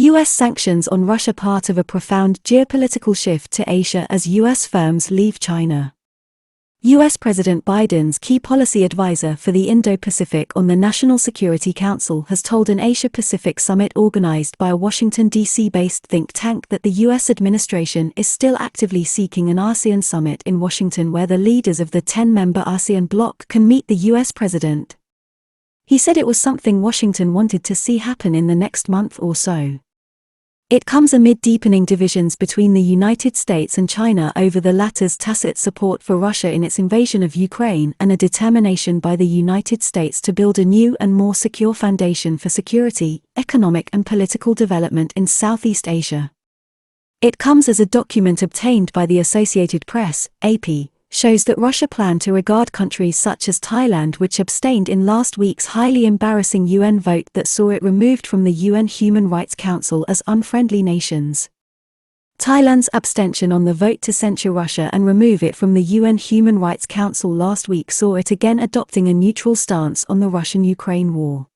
U.S. sanctions on Russia part of a profound geopolitical shift to Asia as U.S. firms leave China. U.S. President Biden's key policy advisor for the Indo Pacific on the National Security Council has told an Asia-Pacific summit organized by a Washington, D.C.-based think tank that the U.S. administration is still actively seeking an ASEAN summit in Washington where the leaders of the 10-member ASEAN bloc can meet the U.S. president. He said it was something Washington wanted to see happen in the next month or so. It comes amid deepening divisions between the United States and China over the latter's tacit support for Russia in its invasion of Ukraine and a determination by the United States to build a new and more secure foundation for security, economic and political development in Southeast Asia. It comes as a document obtained by the Associated Press, AP, shows that Russia planned to regard countries such as Thailand, which abstained in last week's highly embarrassing UN vote that saw it removed from the UN Human Rights Council as unfriendly nations. Thailand's abstention on the vote to censure Russia and remove it from the UN Human Rights Council last week saw it again adopting a neutral stance on the Russian-Ukraine war.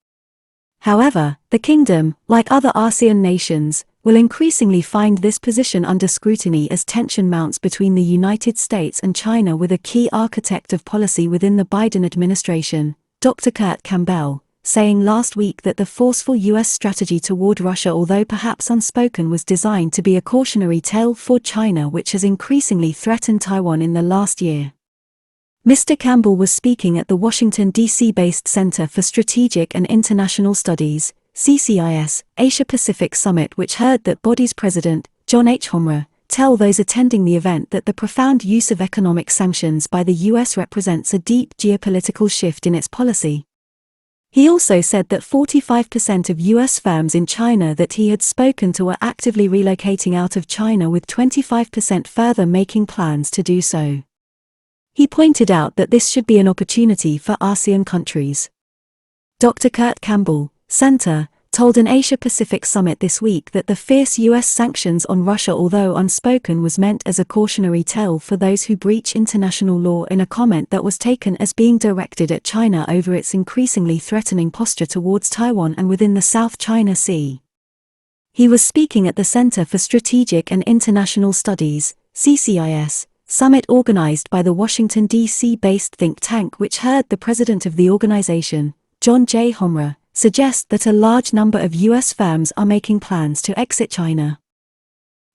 However, the kingdom, like other ASEAN nations, will increasingly find this position under scrutiny as tension mounts between the United States and China, with a key architect of policy within the Biden administration, Dr. Kurt Campbell, saying last week that the forceful U.S. strategy toward Russia, although perhaps unspoken, was designed to be a cautionary tale for China, which has increasingly threatened Taiwan in the last year. Mr. Campbell was speaking at the Washington, D.C.-based Center for Strategic and International Studies, CCIS, Asia-Pacific Summit, which heard that body's president, John H. Homra, tell those attending the event that the profound use of economic sanctions by the U.S. represents a deep geopolitical shift in its policy. He also said that 45% of U.S. firms in China that he had spoken to were actively relocating out of China, with 25% further making plans to do so. He pointed out that this should be an opportunity for ASEAN countries. Dr. Kurt Campbell, Center, told an Asia-Pacific summit this week that the fierce U.S. sanctions on Russia, although unspoken, was meant as a cautionary tale for those who breach international law, in a comment that was taken as being directed at China over its increasingly threatening posture towards Taiwan and within the South China Sea. He was speaking at the Center for Strategic and International Studies, CCIS, summit organized by the Washington, D.C.-based think tank, which heard the president of the organization, John J. Homra, suggest that a large number of U.S. firms are making plans to exit China.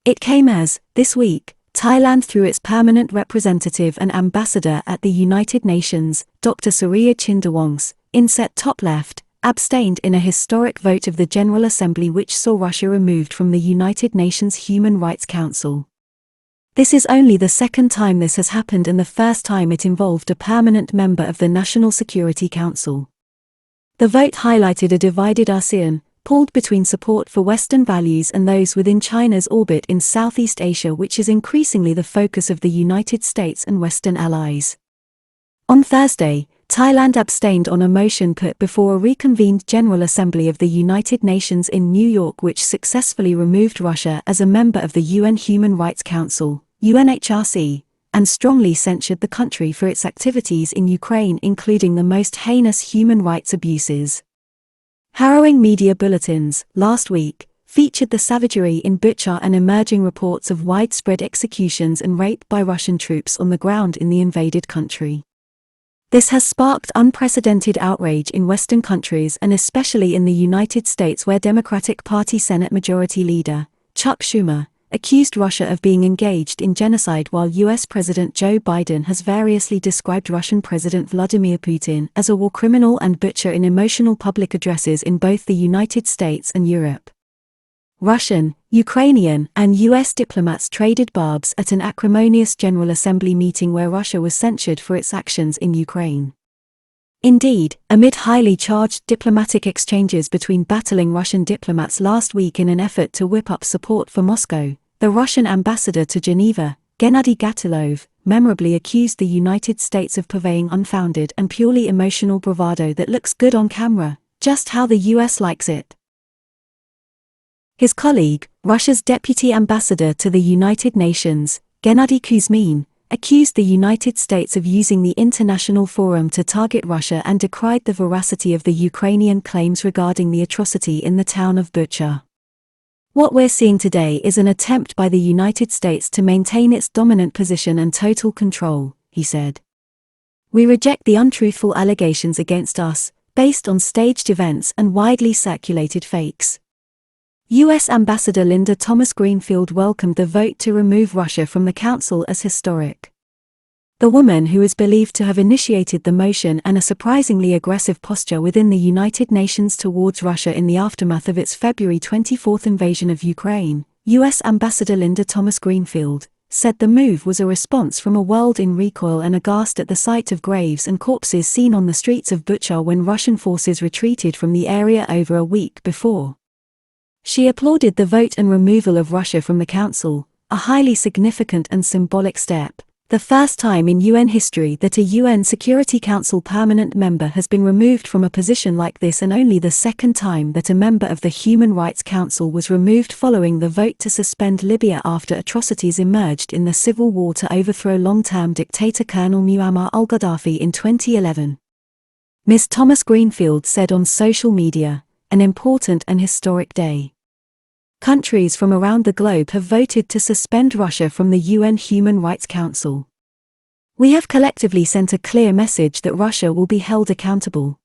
It came as, this week, Thailand, through its permanent representative and ambassador at the United Nations, Dr. Surya Chindawongse, inset top left, abstained in a historic vote of the General Assembly which saw Russia removed from the United Nations Human Rights Council. This is only the second time this has happened and the first time it involved a permanent member of the National Security Council. The vote highlighted a divided ASEAN, pulled between support for Western values and those within China's orbit in Southeast Asia, which is increasingly the focus of the United States and Western allies. On Thursday, Thailand abstained on a motion put before a reconvened General Assembly of the United Nations in New York, which successfully removed Russia as a member of the UN Human Rights Council, UNHRC, and strongly censured the country for its activities in Ukraine, including the most heinous human rights abuses. Harrowing media bulletins, last week, featured the savagery in Bucha and emerging reports of widespread executions and rape by Russian troops on the ground in the invaded country. This has sparked unprecedented outrage in Western countries and especially in the United States, where Democratic Party Senate Majority Leader, Chuck Schumer, accused Russia of being engaged in genocide, while U.S. President Joe Biden has variously described Russian President Vladimir Putin as a war criminal and butcher in emotional public addresses in both the United States and Europe. Russian, Ukrainian, and U.S. diplomats traded barbs at an acrimonious General Assembly meeting where Russia was censured for its actions in Ukraine. Indeed, amid highly charged diplomatic exchanges between battling Russian diplomats last week in an effort to whip up support for Moscow, the Russian ambassador to Geneva, Gennady Gatilov, memorably accused the United States of purveying unfounded and purely emotional bravado that looks good on camera, just how the U.S. likes it. His colleague, Russia's deputy ambassador to the United Nations, Gennady Kuzmin, accused the United States of using the international forum to target Russia and decried the veracity of the Ukrainian claims regarding the atrocity in the town of Bucha. What we're seeing today is an attempt by the United States to maintain its dominant position and total control, he said. We reject the untruthful allegations against us, based on staged events and widely circulated fakes. U.S. Ambassador Linda Thomas-Greenfield welcomed the vote to remove Russia from the Council as historic. The woman, who is believed to have initiated the motion and a surprisingly aggressive posture within the United Nations towards Russia in the aftermath of its February 24 invasion of Ukraine, U.S. Ambassador Linda Thomas-Greenfield, said the move was a response from a world in recoil and aghast at the sight of graves and corpses seen on the streets of Bucha when Russian forces retreated from the area over a week before. She applauded the vote and removal of Russia from the Council, a highly significant and symbolic step, the first time in UN history that a UN Security Council permanent member has been removed from a position like this, and only the second time that a member of the Human Rights Council was removed following the vote to suspend Libya after atrocities emerged in the civil war to overthrow long-term dictator Colonel Muammar al-Gaddafi in 2011. Ms. Thomas-Greenfield said on social media, "An important and historic day. Countries from around the globe have voted to suspend Russia from the UN Human Rights Council. We have collectively sent a clear message that Russia will be held accountable.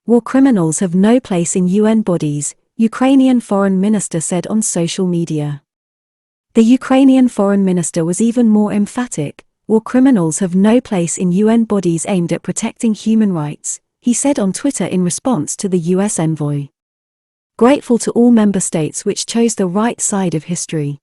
War criminals have no place in UN bodies," Ukrainian Foreign Minister said on social media. The Ukrainian Foreign Minister was even more emphatic. "War criminals have no place in UN bodies aimed at protecting human rights," he said on Twitter in response to the US envoy. Grateful to all member states which chose the right side of history.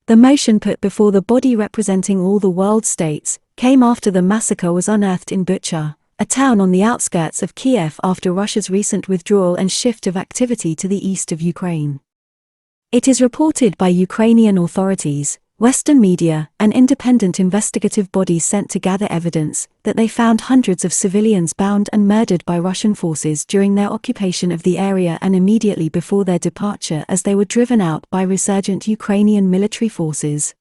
The motion put before the body representing all the world states came after the massacre was unearthed in Bucha, a town on the outskirts of Kiev, after Russia's recent withdrawal and shift of activity to the east of Ukraine. It is reported by Ukrainian authorities, Western media, and independent investigative bodies sent to gather evidence that they found hundreds of civilians bound and murdered by Russian forces during their occupation of the area and immediately before their departure, as they were driven out by resurgent Ukrainian military forces.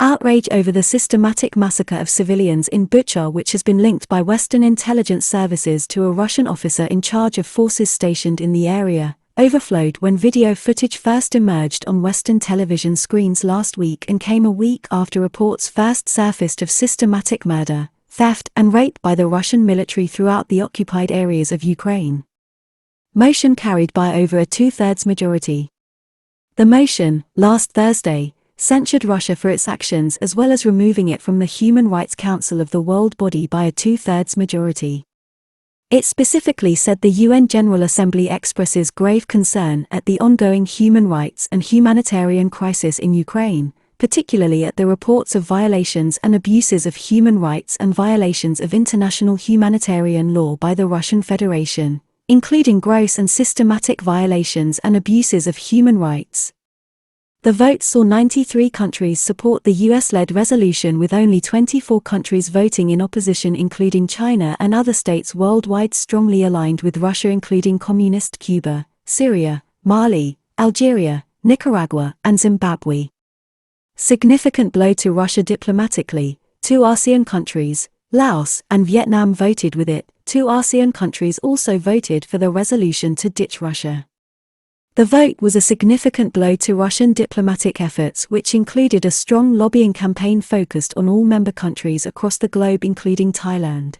Outrage over the systematic massacre of civilians in Bucha, which has been linked by Western intelligence services to a Russian officer in charge of forces stationed in the area, overflowed when video footage first emerged on Western television screens last week and came a week after reports first surfaced of systematic murder, theft and rape by the Russian military throughout the occupied areas of Ukraine. Motion carried by over a two-thirds majority. The motion, last Thursday, censured Russia for its actions as well as removing it from the Human Rights Council of the world body by a two-thirds majority. It specifically said the UN General Assembly expresses grave concern at the ongoing human rights and humanitarian crisis in Ukraine, particularly at the reports of violations and abuses of human rights and violations of international humanitarian law by the Russian Federation, including gross and systematic violations and abuses of human rights. The vote saw 93 countries support the US-led resolution, with only 24 countries voting in opposition, including China and other states worldwide strongly aligned with Russia, including Communist Cuba, Syria, Mali, Algeria, Nicaragua, and Zimbabwe. Significant blow to Russia diplomatically. 2 ASEAN countries, Laos and Vietnam, voted with it. 2 ASEAN countries also voted for the resolution to ditch Russia. The vote was a significant blow to Russian diplomatic efforts, which included a strong lobbying campaign focused on all member countries across the globe, including Thailand.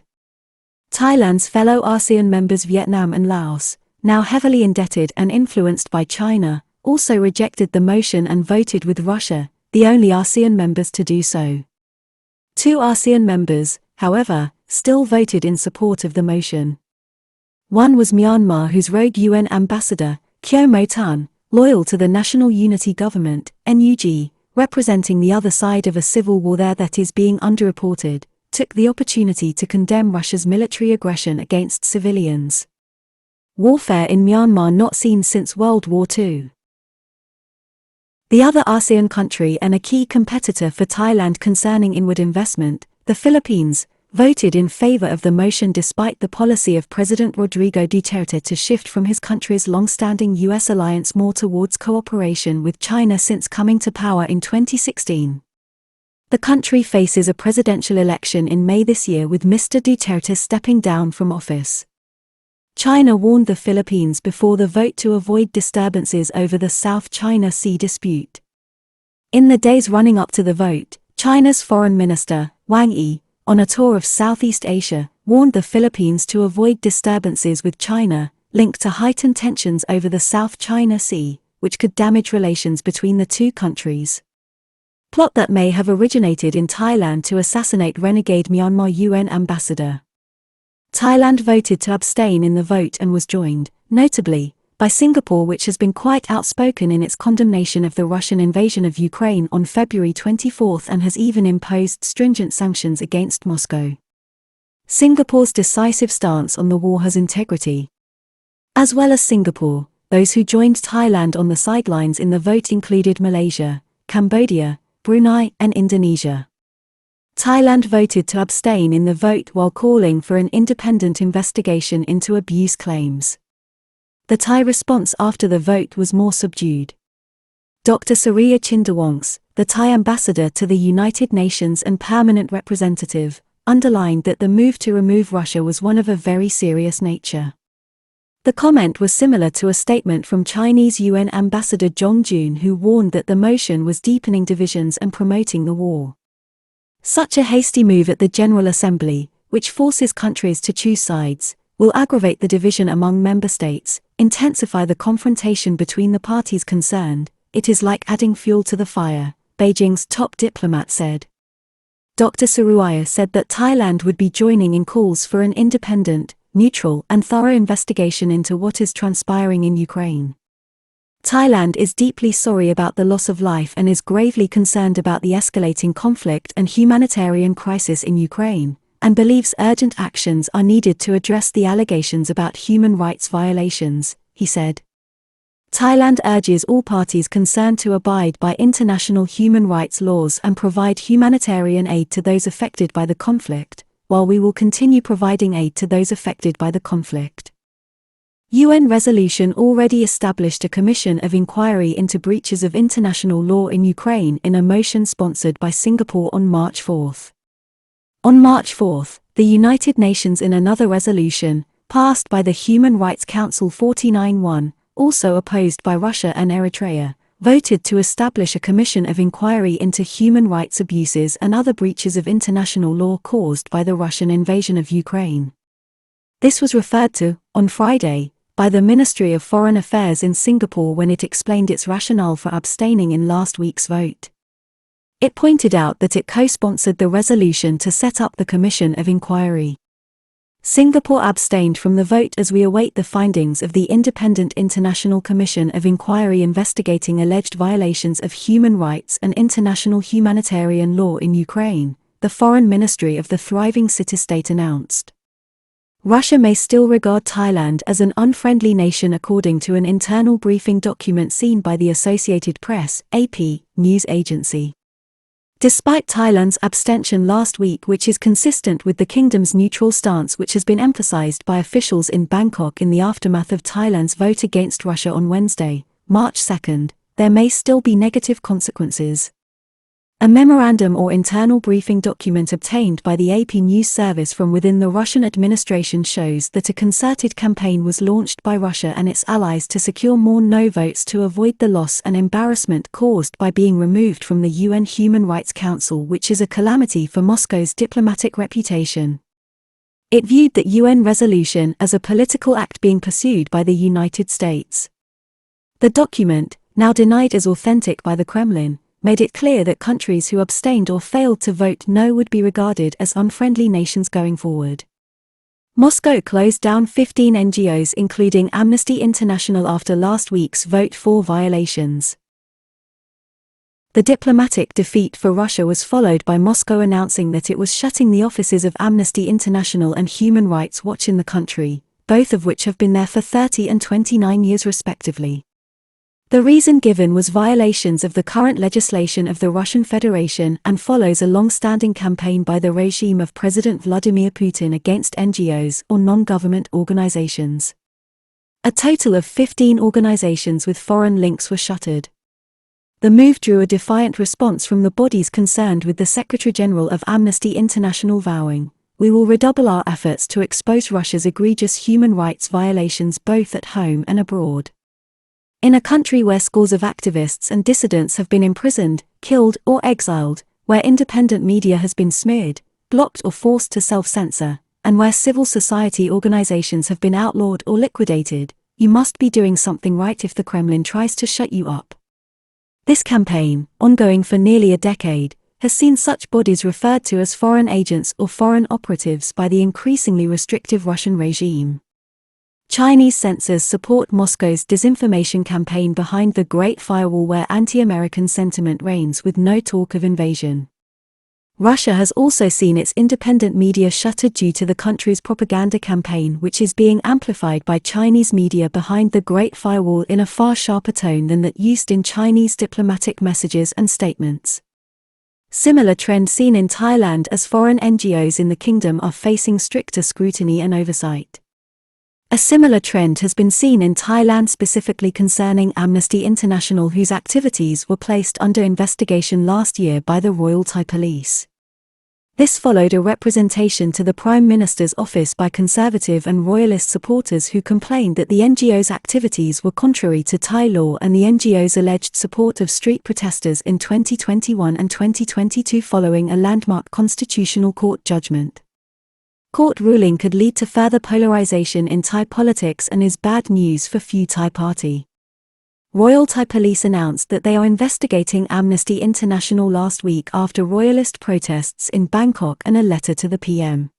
Thailand's fellow ASEAN members Vietnam and Laos, now heavily indebted and influenced by China, also rejected the motion and voted with Russia, the only ASEAN members to do so. 2 ASEAN members, however, still voted in support of the motion. One was Myanmar, whose rogue UN ambassador, Kyo Mo-tan, loyal to the National Unity Government, NUG, representing the other side of a civil war there that is being underreported, took the opportunity to condemn Russia's military aggression against civilians. Warfare in Myanmar not seen since World War II. The other ASEAN country and a key competitor for Thailand concerning inward investment, the Philippines, voted in favor of the motion despite the policy of President Rodrigo Duterte to shift from his country's long-standing U.S. alliance more towards cooperation with China since coming to power in 2016. The country faces a presidential election in May this year, with Mr. Duterte stepping down from office. China warned the Philippines before the vote to avoid disturbances over the South China Sea dispute. In the days running up to the vote, China's Foreign Minister, Wang Yi, on a tour of Southeast Asia, warned the Philippines to avoid disturbances with China, linked to heightened tensions over the South China Sea, which could damage relations between the two countries. Plot that may have originated in Thailand to assassinate renegade Myanmar UN ambassador. Thailand voted to abstain in the vote and was joined, notably, by Singapore, which has been quite outspoken in its condemnation of the Russian invasion of Ukraine on February 24 and has even imposed stringent sanctions against Moscow. Singapore's decisive stance on the war has integrity. As well as Singapore, those who joined Thailand on the sidelines in the vote included Malaysia, Cambodia, Brunei, and Indonesia. Thailand voted to abstain in the vote while calling for an independent investigation into abuse claims. The Thai response after the vote was more subdued. Dr. Surya Chindawongse, the Thai ambassador to the United Nations and permanent representative, underlined that the move to remove Russia was one of a very serious nature. The comment was similar to a statement from Chinese UN Ambassador Zhong Jun, who warned that the motion was deepening divisions and promoting the war. Such a hasty move at the General Assembly, which forces countries to choose sides, will aggravate the division among member states, intensify the confrontation between the parties concerned. It is like adding fuel to the fire, Beijing's top diplomat said. Dr. Surya said that Thailand would be joining in calls for an independent, neutral, and thorough investigation into what is transpiring in Ukraine. Thailand is deeply sorry about the loss of life and is gravely concerned about the escalating conflict and humanitarian crisis in Ukraine, and believes urgent actions are needed to address the allegations about human rights violations, he said. Thailand urges all parties concerned to abide by international human rights laws and provide humanitarian aid to those affected by the conflict, while we will continue providing aid to those affected by the conflict. UN resolution already established a commission of inquiry into breaches of international law in Ukraine in a motion sponsored by Singapore on March 4. On March 4, the United Nations in another resolution, passed by the Human Rights Council 49-1, also opposed by Russia and Eritrea, voted to establish a commission of inquiry into human rights abuses and other breaches of international law caused by the Russian invasion of Ukraine. This was referred to, on Friday, by the Ministry of Foreign Affairs in Singapore when it explained its rationale for abstaining in last week's vote. It pointed out that it co-sponsored the resolution to set up the Commission of Inquiry. Singapore abstained from the vote as we await the findings of the Independent International Commission of Inquiry investigating alleged violations of human rights and international humanitarian law in Ukraine, the Foreign Ministry of the thriving city-state announced. Russia may still regard Thailand as an unfriendly nation according to an internal briefing document seen by the Associated Press, AP, news agency. Despite Thailand's abstention last week, which is consistent with the kingdom's neutral stance which has been emphasized by officials in Bangkok in the aftermath of Thailand's vote against Russia on Wednesday, March 2, there may still be negative consequences. A memorandum or internal briefing document obtained by the AP News Service from within the Russian administration shows that a concerted campaign was launched by Russia and its allies to secure more no votes to avoid the loss and embarrassment caused by being removed from the UN Human Rights Council, which is a calamity for Moscow's diplomatic reputation. It viewed the UN resolution as a political act being pursued by the United States. The document, now denied as authentic by the Kremlin, made it clear that countries who abstained or failed to vote no would be regarded as unfriendly nations going forward. Moscow closed down 15 NGOs including Amnesty International after last week's vote for violations. The diplomatic defeat for Russia was followed by Moscow announcing that it was shutting the offices of Amnesty International and Human Rights Watch in the country, both of which have been there for 30 and 29 years respectively. The reason given was violations of the current legislation of the Russian Federation and follows a long-standing campaign by the regime of President Vladimir Putin against NGOs or non-government organizations. A total of 15 organizations with foreign links were shuttered. The move drew a defiant response from the bodies concerned, with the Secretary-General of Amnesty International vowing, we will redouble our efforts to expose Russia's egregious human rights violations both at home and abroad. In a country where scores of activists and dissidents have been imprisoned, killed, or exiled, where independent media has been smeared, blocked or forced to self-censor, and where civil society organizations have been outlawed or liquidated, you must be doing something right if the Kremlin tries to shut you up. This campaign, ongoing for nearly a decade, has seen such bodies referred to as foreign agents or foreign operatives by the increasingly restrictive Russian regime. Chinese censors support Moscow's disinformation campaign behind the Great Firewall, where anti-American sentiment reigns with no talk of invasion. Russia has also seen its independent media shuttered due to the country's propaganda campaign, which is being amplified by Chinese media behind the Great Firewall in a far sharper tone than that used in Chinese diplomatic messages and statements. Similar trend seen in Thailand as foreign NGOs in the kingdom are facing stricter scrutiny and oversight. A similar trend has been seen in Thailand, specifically concerning Amnesty International, whose activities were placed under investigation last year by the Royal Thai Police. This followed a representation to the Prime Minister's office by conservative and royalist supporters who complained that the NGO's activities were contrary to Thai law and the NGO's alleged support of street protesters in 2021 and 2022 following a landmark Constitutional Court judgment. Court ruling could lead to further polarization in Thai politics and is bad news for Pheu Thai Party. Royal Thai Police announced that they are investigating Amnesty International last week after royalist protests in Bangkok and a letter to the PM.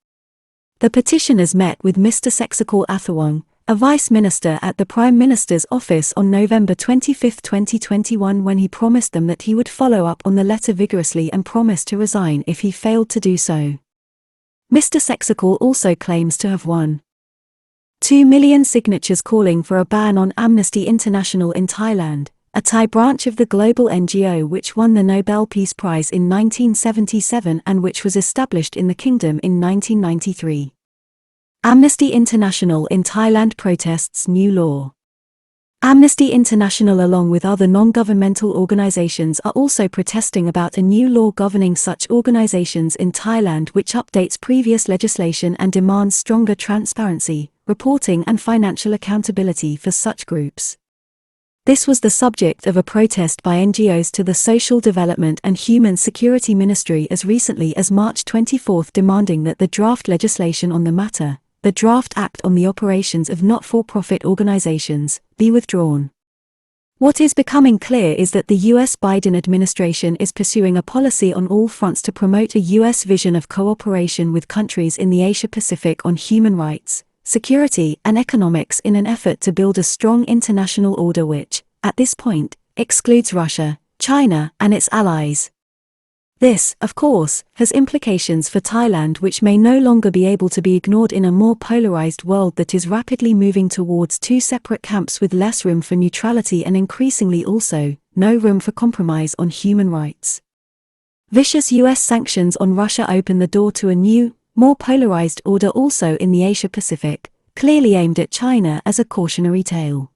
The petitioners met with Mr. Seksekal Athawong, a vice minister at the Prime Minister's office on November 25, 2021, when he promised them that he would follow up on the letter vigorously and promised to resign if he failed to do so. Mr. Seksekal also claims to have won 2 million signatures calling for a ban on Amnesty International in Thailand, a Thai branch of the global NGO which won the Nobel Peace Prize in 1977 and which was established in the kingdom in 1993. Amnesty International in Thailand protests new law. Amnesty International, along with other non-governmental organizations, are also protesting about a new law governing such organizations in Thailand, which updates previous legislation and demands stronger transparency, reporting and financial accountability for such groups. This was the subject of a protest by NGOs to the Social Development and Human Security Ministry as recently as March 24, demanding that the draft legislation on the matter, the Draft Act on the Operations of Not-for-Profit Organizations, be withdrawn. What is becoming clear is that the U.S. Biden administration is pursuing a policy on all fronts to promote a U.S. vision of cooperation with countries in the Asia-Pacific on human rights, security, and economics in an effort to build a strong international order which, at this point, excludes Russia, China, and its allies. This, of course, has implications for Thailand, which may no longer be able to be ignored in a more polarized world that is rapidly moving towards two separate camps with less room for neutrality and increasingly also, no room for compromise on human rights. Vicious U.S. sanctions on Russia open the door to a new, more polarized order also in the Asia-Pacific, clearly aimed at China as a cautionary tale.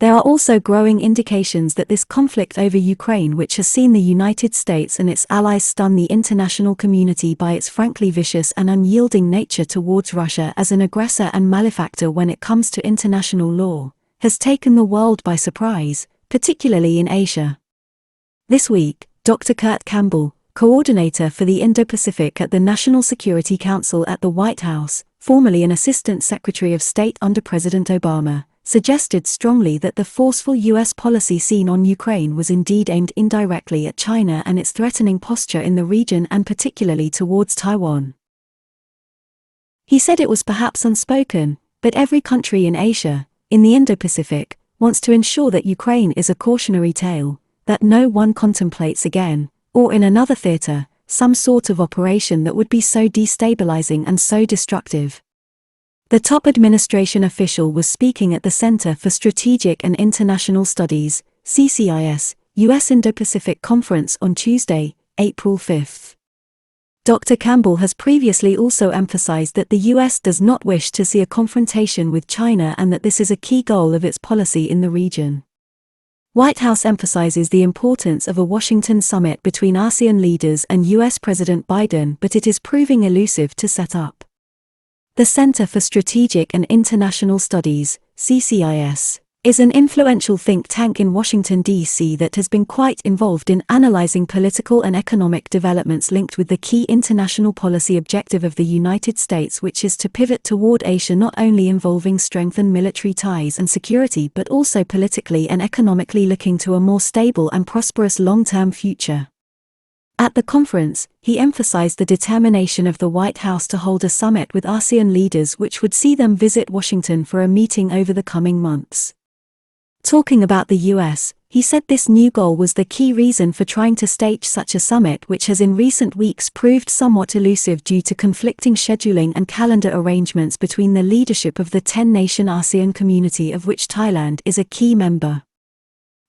There are also growing indications that this conflict over Ukraine, which has seen the United States and its allies stun the international community by its frankly vicious and unyielding nature towards Russia as an aggressor and malefactor when it comes to international law, has taken the world by surprise, particularly in Asia. This week, Dr. Kurt Campbell, coordinator for the Indo Pacific at the National Security Council at the White House, formerly an Assistant Secretary of State under President Obama, suggested strongly that the forceful U.S. policy seen on Ukraine was indeed aimed indirectly at China and its threatening posture in the region and particularly towards Taiwan. He said it was perhaps unspoken, but every country in Asia, in the Indo-Pacific, wants to ensure that Ukraine is a cautionary tale, that no one contemplates again, or in another theater, some sort of operation that would be so destabilizing and so destructive. The top administration official was speaking at the Center for Strategic and International Studies, CCIS, U.S. Indo-Pacific Conference on Tuesday, April 5. Dr. Campbell has previously also emphasized that the U.S. does not wish to see a confrontation with China and that this is a key goal of its policy in the region. White House emphasizes the importance of a Washington summit between ASEAN leaders and U.S. President Biden, but it is proving elusive to set up. The Center for Strategic and International Studies, CCIS, is an influential think tank in Washington, D.C. that has been quite involved in analyzing political and economic developments linked with the key international policy objective of the United States, which is to pivot toward Asia, not only involving strengthened military ties and security but also politically and economically looking to a more stable and prosperous long-term future. At the conference, he emphasized the determination of the White House to hold a summit with ASEAN leaders which would see them visit Washington for a meeting over the coming months. Talking about the U.S., he said this new goal was the key reason for trying to stage such a summit, which has in recent weeks proved somewhat elusive due to conflicting scheduling and calendar arrangements between the leadership of the 10-nation ASEAN community, of which Thailand is a key member.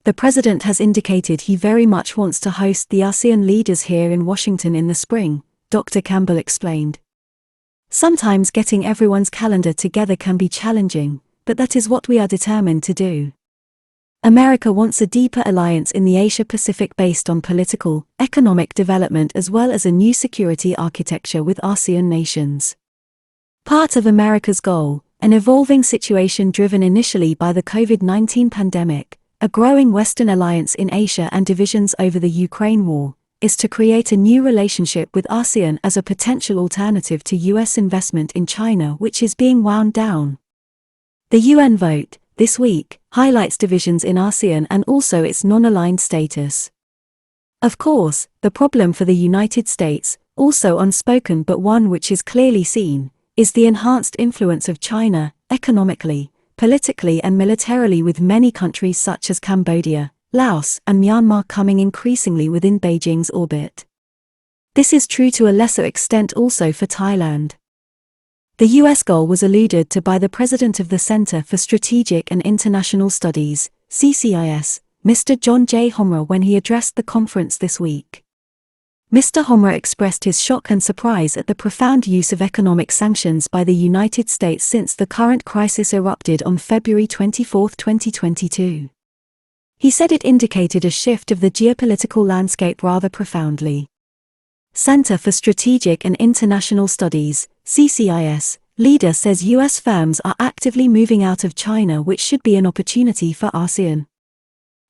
The president has indicated he very much wants to host the ASEAN leaders here in Washington in the spring, Dr. Campbell explained. Sometimes getting everyone's calendar together can be challenging, but that is what we are determined to do. America wants a deeper alliance in the Asia-Pacific based on political, economic development as well as a new security architecture with ASEAN nations. Part of America's goal, an evolving situation driven initially by the COVID-19 pandemic, a growing Western alliance in Asia and divisions over the Ukraine war, is to create a new relationship with ASEAN as a potential alternative to U.S. investment in China, which is being wound down. The UN vote, this week, highlights divisions in ASEAN and also its non-aligned status. Of course, the problem for the United States, also unspoken but one which is clearly seen, is the enhanced influence of China, economically, politically and militarily, with many countries such as Cambodia, Laos and Myanmar coming increasingly within Beijing's orbit. This is true to a lesser extent also for Thailand. The U.S. goal was alluded to by the president of the Center for Strategic and International Studies, CCIS, Mr. John J. Homra, when he addressed the conference this week. Mr. Homra expressed his shock and surprise at the profound use of economic sanctions by the United States since the current crisis erupted on February 24, 2022. He said it indicated a shift of the geopolitical landscape rather profoundly. Center for Strategic and International Studies, CCIS, leader says U.S. firms are actively moving out of China, which should be an opportunity for ASEAN.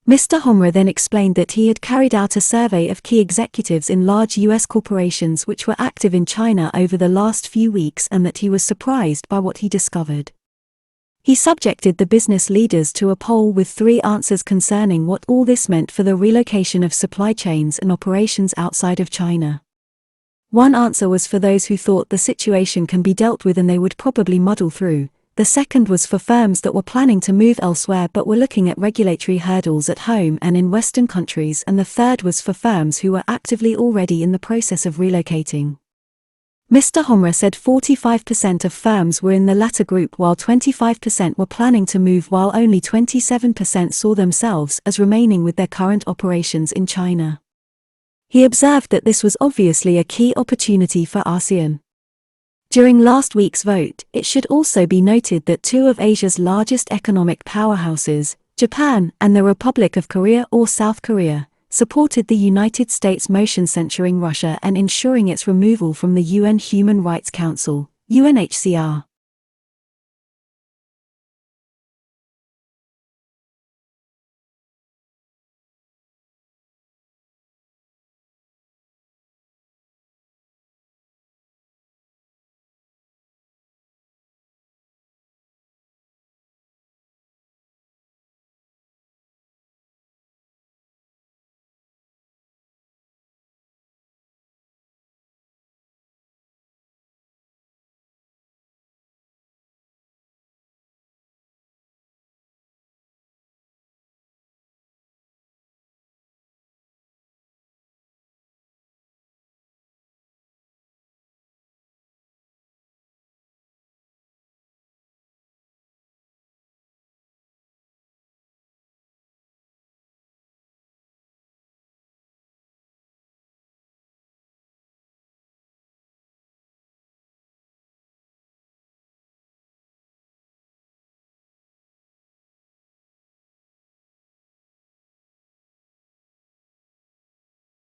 Mr. Homra then explained that he had carried out a survey of key executives in large U.S. corporations which were active in China over the last few weeks and that he was surprised by what he discovered. He subjected the business leaders to a poll with 3 answers concerning what all this meant for the relocation of supply chains and operations outside of China. One answer was for those who thought the situation can be dealt with and they would probably muddle through. The second was for firms that were planning to move elsewhere but were looking at regulatory hurdles at home and in Western countries, and the third was for firms who were actively already in the process of relocating. Mr. Homra said 45% of firms were in the latter group while 25% were planning to move, while only 27% saw themselves as remaining with their current operations in China. He observed that this was obviously a key opportunity for ASEAN. During last week's vote, it should also be noted that 2 of Asia's largest economic powerhouses, Japan and the Republic of Korea or South Korea, supported the United States motion censuring Russia and ensuring its removal from the UN Human Rights Council, UNHCR.